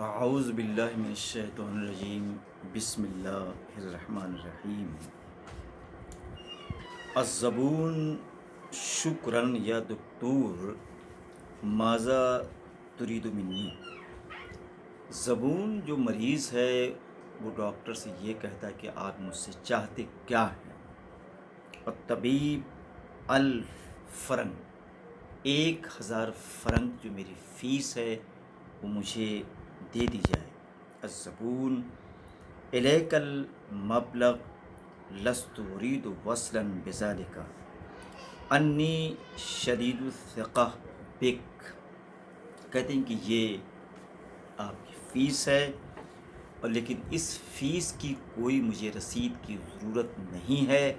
اعوذ باللہ من الشیطان الرجیم بسم اللہ الرحمن الرحیم الزبون شکراً یا دکتور ماذا ترید منی۔ زبون جو مریض ہے وہ ڈاکٹر سے یہ کہتا ہے کہ آپ مجھ سے چاہتے کیا ہیں۔ اور طبیب الفرنگ 1000 فرنگ جو میری فیس ہے وہ مجھے دے دی جائے۔ الزبون الیک المبلغ لست اريد وصلا بذلك انی شدید الثقہ بک۔ کہتے ہیں کہ یہ آپ کی فیس ہے اور لیکن اس فیس کی کوئی مجھے رسید کی ضرورت نہیں ہے،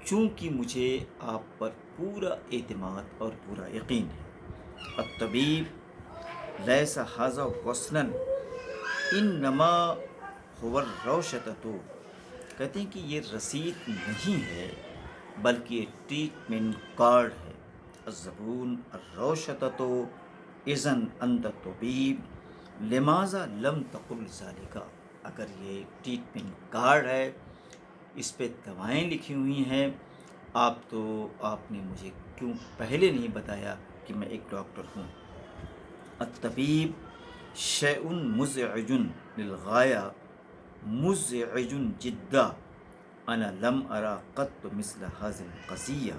چونکہ مجھے آپ پر پورا اعتماد اور پورا یقین ہے۔ الطبیب لیس ھذا وصلا انما هو الروشتۃ۔ کہتے ہیں کہ یہ رسید نہیں ہے بلکہ یہ ٹریٹمنٹ کارڈ ہے۔ الزبون الروشتۃ اذن انت طبیب لماذا لم تقل ذلك۔ اگر یہ ٹریٹمنٹ کارڈ ہے، اس پہ دوائیں لکھی ہوئی ہیں، آپ نے مجھے کیوں پہلے نہیں بتایا کہ میں ایک ڈاکٹر ہوں۔ الطبیب شیء مزعج للغایہ مزعج جدا انا لم ارى قط مثل هذه القضیہ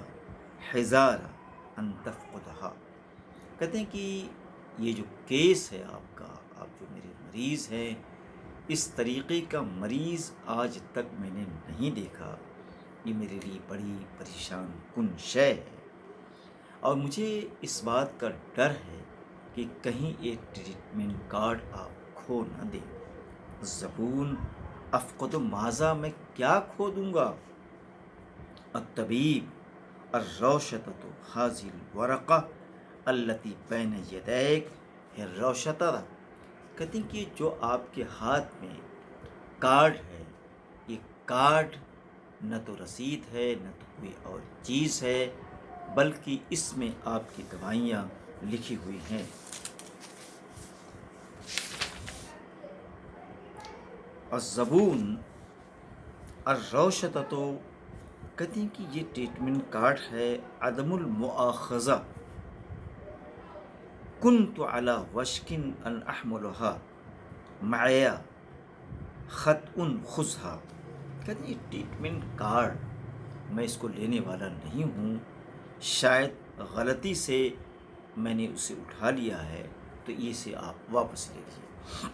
حذار ان تفقدها۔ کہتے ہیں کہ یہ جو کیس ہے آپ کا، آپ جو میرے مریض ہیں، اس طریقے کا مریض آج تک میں نے نہیں دیکھا۔ یہ میرے لیے بڑی پریشان کن شے ہے اور مجھے اس بات کا ڈر ہے کہ کہیں یہ ٹریٹمنٹ کارڈ آپ کھو نہ دیں۔ زبون افقد ماذا، میں کیا کھو دوں گا۔ الطبیب الروشتۃ ھذہ الورقہ التی بین یدیک ہے روشتۃ۔ کہتے ہیں کہ جو آپ کے ہاتھ میں کارڈ ہے، یہ کارڈ نہ تو رسید ہے نہ تو کوئی اور چیز ہے، بلکہ اس میں آپ کی دوائیاں لکھی ہوئی ہیں۔ الزبون الروشتۃ، کہتے ہیں کہ یہ ٹریٹمنٹ کارڈ ہے عدم المؤاخذہ کنت علی وشک ان احملها معی خطأ خذها۔ کہتے ہیں یہ ٹریٹمنٹ کارڈ میں اس کو لینے والا نہیں ہوں، شاید غلطی سے میں نے اسے اٹھا لیا ہے، تو اسے آپ واپس لے لیجیے۔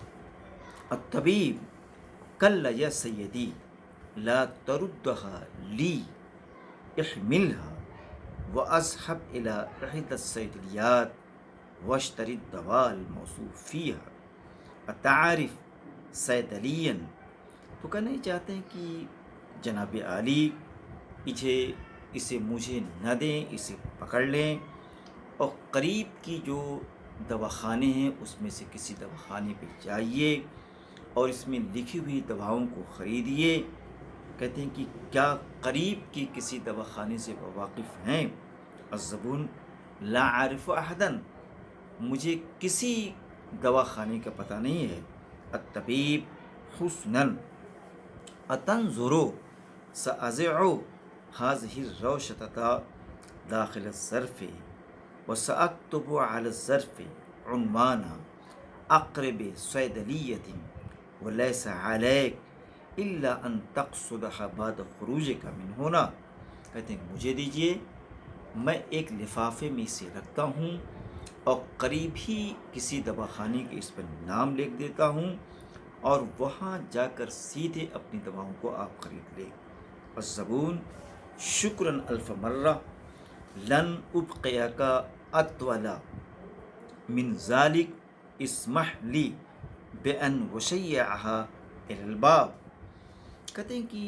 الطبیب کلا یا سیدی لا تردها لی احملها واذهب الى احدى الصیدلیات واشتری الدواء الموصوف فيها اتعرف صیدلیا۔ تو کہنا چاہتے ہیں کہ جناب عالی اسے مجھے نہ دیں، اسے پکڑ لیں اور قریب کی جو دواخانے ہیں اس میں سے کسی دواخانے پہ جائیے اور اس میں لکھی ہوئی دواؤں کو خریدیے۔ کہتے ہیں کہ کیا قریب کی کسی دواخانے سے واقف ہیں؟ الزبون لا اعرف احدا، مجھے کسی دواخانے کا پتہ نہیں ہے۔ الطبیب حسنا اتنظر ساضع هذه الروشتۃ داخل الظرف وساکتب على الظرف عنوان اقرب صیدلیۃ وليس عليك الا ان تقصدها بعد خروجك من هنا۔ کہتے ہیں مجھے دیجیے، میں ایک لفافے میں اسے رکھتا ہوں اور قریب ہی کسی دواخانے کے اس پر نام لکھ دیتا ہوں اور وہاں جا کر سیدھے اپنی دواؤں کو آپ خرید لیں۔ الزبون شکراً الف مرہ لن ابقیک اطول من ذلك اسمح لی بان اشیعها الی الباب۔ کہتے ہیں کہ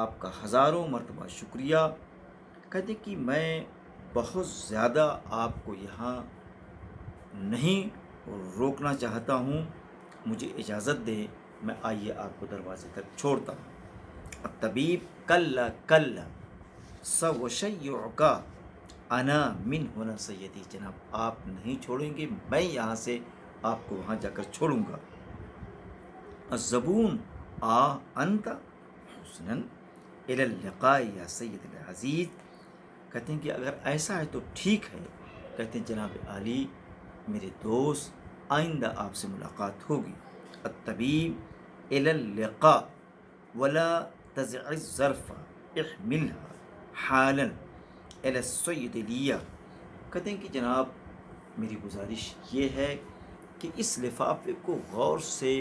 آپ کا ہزاروں مرتبہ شکریہ۔ کہتے ہیں کہ میں بہت زیادہ آپ کو یہاں نہیں روکنا چاہتا ہوں، مجھے اجازت دیں، میں آئیے آپ کو دروازے تک چھوڑتا ہوں۔ الطبیب کلا کلا سأشیعک انا من هنا سیدی۔ جناب آپ نہیں چھوڑیں گے، میں یہاں سے آپ کو وہاں جا کر چھوڑوں گا۔ الزبون آ انت حسناً الی اللقاء یا سید العزیز. کہتے ہیں کہ اگر ایسا ہے تو ٹھیک ہے. کہتے ہیں جناب عالی میرے دوست آئندہ آپ سے ملاقات ہوگی. الطبیب الی اللقاء ولا تزع الظرف احملها حالا الی الصیدلیہ. کہتے ہیں کہ جناب میری گزارش یہ ہے کہ اس لفافے کو غور سے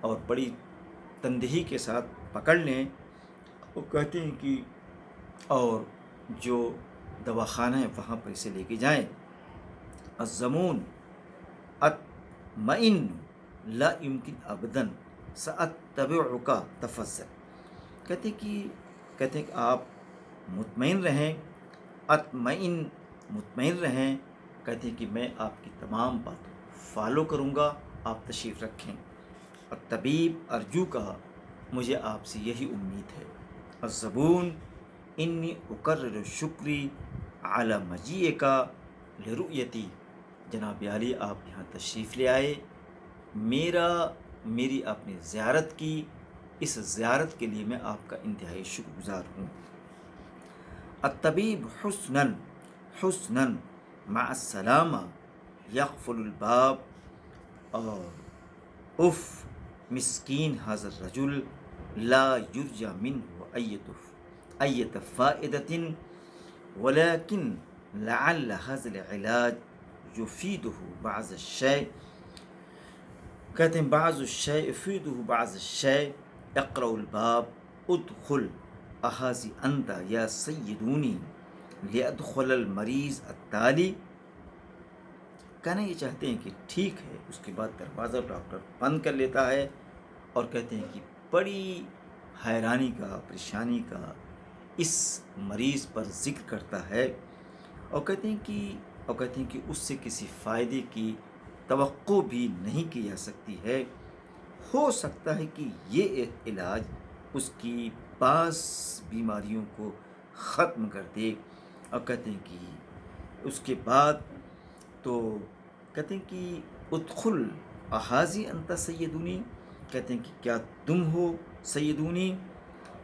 اور بڑی تندہی کے ساتھ پکڑ لیں. وہ کہتے ہیں کہ اور جو دواخانہ ہے وہاں پر اسے لے کے جائیں. الزمون اطمئن لا يمكن ابدا ساتبعك تفضل. کہتے ہیں کہ آپ مطمئن رہیں. مطمئن رہیں. کہتے ہیں کہ میں آپ کی تمام باتوں فالو کروں گا. آپ تشریف رکھیں. الطبیب ارجو کا مجھے آپ سے یہی امید ہے. الزبون انی اکرر شکری علی مجیئک لرؤیتی. جناب عالی آپ یہاں تشریف لے آئے. میری آپ نے زیارت کی. اس زیارت کے لیے میں آپ کا انتہائی شکر گزار ہوں. الطبیب حسناً مع السلامہ یقفل الباب. اور اف مسکین حاضر رجل لا یرجى منه ایت فائدۃ ولكن لعل هذا العلاج يفيده بعض الشيء. کہتے ہیں بعض الشيء يفيده بعض الشيء. اقرأ الباب ادخل احاذی انت یا سیدونی لیدخل المریض التالی. کہنا یہ چاہتے ہیں کہ ٹھیک ہے. اس کے بعد دروازہ ڈاکٹر بند کر لیتا ہے اور کہتے ہیں کہ بڑی حیرانی کا پریشانی کا اس مریض پر ذکر کرتا ہے. اور کہتے ہیں کہ اس سے کسی فائدے کی توقع بھی نہیں کی جا سکتی ہے. ہو سکتا ہے کہ یہ علاج اس کی بعض بیماریوں کو ختم کر دے. اور کہتے ہیں کہ اس کے بعد تو کہتے ہیں کہ ادخل احاذی انت سیدونی. کہتے ہیں کہ کیا تم ہو سیدونی،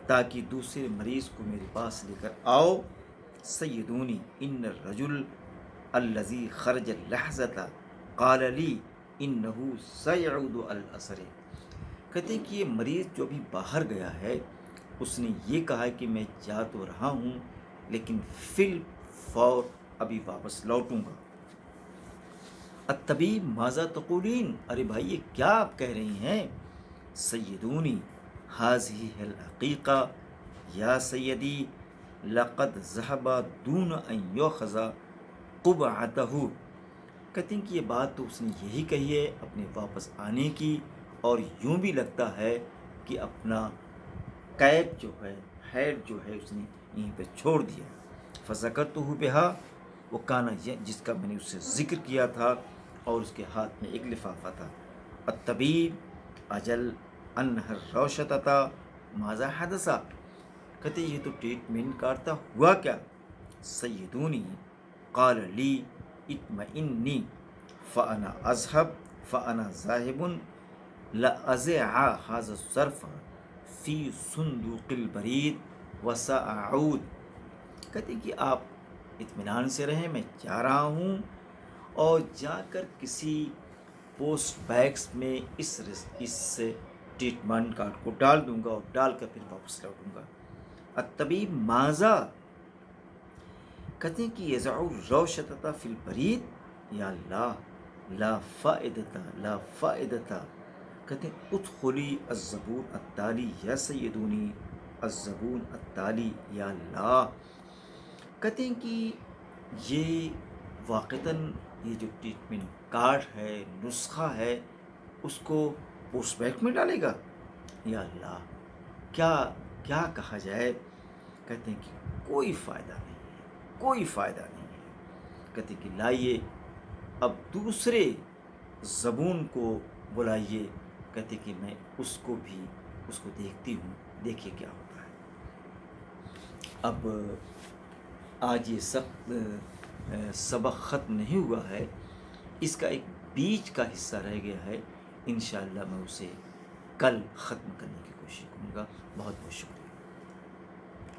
تاکہ دوسرے مریض کو میرے پاس لے کر آؤ. سیدونی ان الرجل الذي خرج اللحظة قال لي انه سيعود العصر. کہتے ہیں کہ یہ مریض جو بھی باہر گیا ہے اس نے یہ کہا ہے کہ میں جا تو رہا ہوں لیکن فی الفور ابھی واپس لوٹوں گا. الطبیب ماذا تقولین. ارے بھائی یہ کیا آپ کہہ رہی ہیں. سیدونی هذه ہے الحقیقہ یا سیدی لقد ذهب دون ان یؤخذ قبعته. کہتے ہیں کہ یہ بات تو اس نے یہی کہی ہے اپنے واپس آنے کی، اور یوں بھی لگتا ہے کہ اپنا کیپ جو ہے ہیڈ جو ہے اس نے یہیں پہ چھوڑ دیا. فذکرتہ بہا، وہ کانا جس کا میں نے اس سے ذکر کیا تھا، اور اس کے ہاتھ میں ایک لفافہ تھا. الطبیب اجل انہر روشتتا ماذا حدثا. کہتے یہ تو ٹریٹمنٹ کرتا ہوا کیا. سیدونی قال لی اطمئنی فانا اذهب فانا ذاهب لأزع هذا الظرف فی صندوق البرید وساعود. کہتے ہیں کہ آپ اطمینان سے رہیں، میں جا رہا ہوں اور جا کر کسی پوسٹ بیگس میں اس ٹریٹمنٹ کارڈ کو ڈال دوں گا اور ڈال کر پھر واپس لوٹوں گا. الطبیب ماذا. کہتے ہیں کہ یزع الروشتۃ فی البرید. یا اللہ لا فائدۃ لا فائدۃ. کہتے ہیں ادخلی الزبون التالی یا سیدونی الزبون التالی. یا اللہ. کہتے ہیں کہ یہ واقعتاً یہ جو ٹریٹمنٹ کارڈ ہے نسخہ ہے اس کو پوسٹ بیگ میں ڈالے گا. یا اللہ کیا کہا جائے. کہتے ہیں کہ کوئی فائدہ نہیں ہے، کوئی فائدہ نہیں ہے. کہتے ہیں کہ لائیے اب دوسرے زبون کو بلائیے. کہتے کہ میں اس کو دیکھتی ہوں، دیکھیے کیا ہوتا ہے. اب آج یہ سبق ختم نہیں ہوا ہے، اس کا ایک بیچ کا حصہ رہ گیا ہے. انشاءاللہ میں اسے کل ختم کرنے کی کوشش کروں گا. بہت بہت شکریہ.